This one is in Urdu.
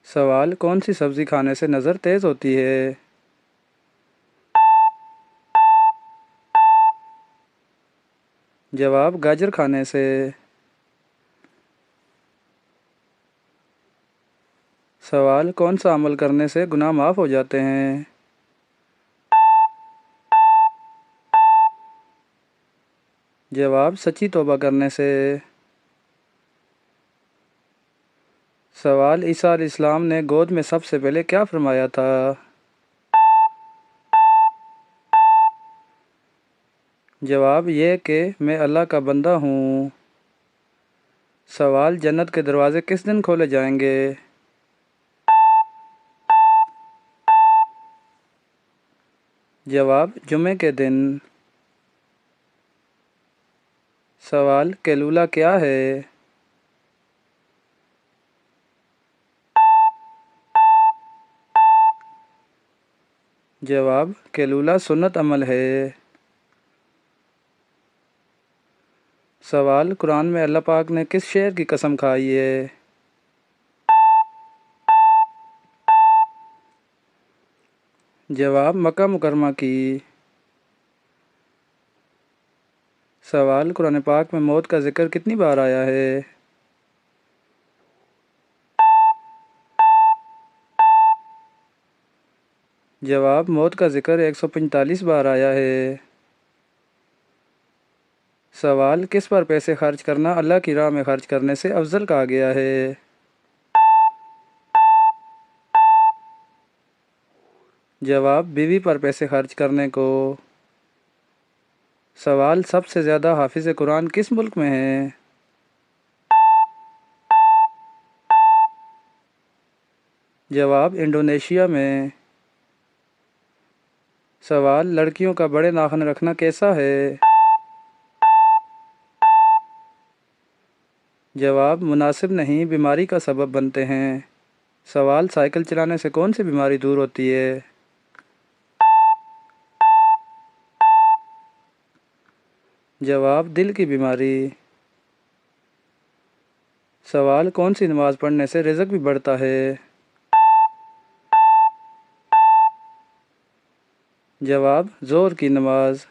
سوال: کون سی سبزی کھانے سے نظر تیز ہوتی ہے؟ جواب: گاجر کھانے سے۔ سوال: کون سا عمل کرنے سے گناہ معاف ہو جاتے ہیں؟ جواب: سچی توبہ کرنے سے۔ سوال: عیسیٰ علیہ السلام نے گود میں سب سے پہلے کیا فرمایا تھا؟ جواب: یہ کہ میں اللہ کا بندہ ہوں۔ سوال: جنت کے دروازے کس دن کھولے جائیں گے؟ جواب: جمعے کے دن۔ سوال: قیلولہ کیا ہے؟ جواب: قیلولہ سنت عمل ہے۔ سوال: قرآن میں اللہ پاک نے کس شہر کی قسم کھائی ہے؟ جواب: مکہ مکرمہ کی۔ سوال: قرآن پاک میں موت کا ذکر کتنی بار آیا ہے؟ جواب: موت کا ذکر 145 بار آیا ہے۔ سوال: کس پر پیسے خرچ کرنا اللہ کی راہ میں خرچ کرنے سے افضل کہا گیا ہے؟ جواب: بیوی پر پیسے خرچ کرنے کو۔ سوال: سب سے زیادہ حافظ قرآن کس ملک میں ہیں؟ جواب: انڈونیشیا میں۔ سوال: لڑکیوں کا بڑے ناخن رکھنا کیسا ہے؟ جواب: مناسب نہیں، بیماری کا سبب بنتے ہیں۔ سوال: سائیکل چلانے سے کون سی بیماری دور ہوتی ہے؟ جواب: دل کی بیماری۔ سوال: کون سی نماز پڑھنے سے رزق بھی بڑھتا ہے؟ جواب: ظہر کی نماز۔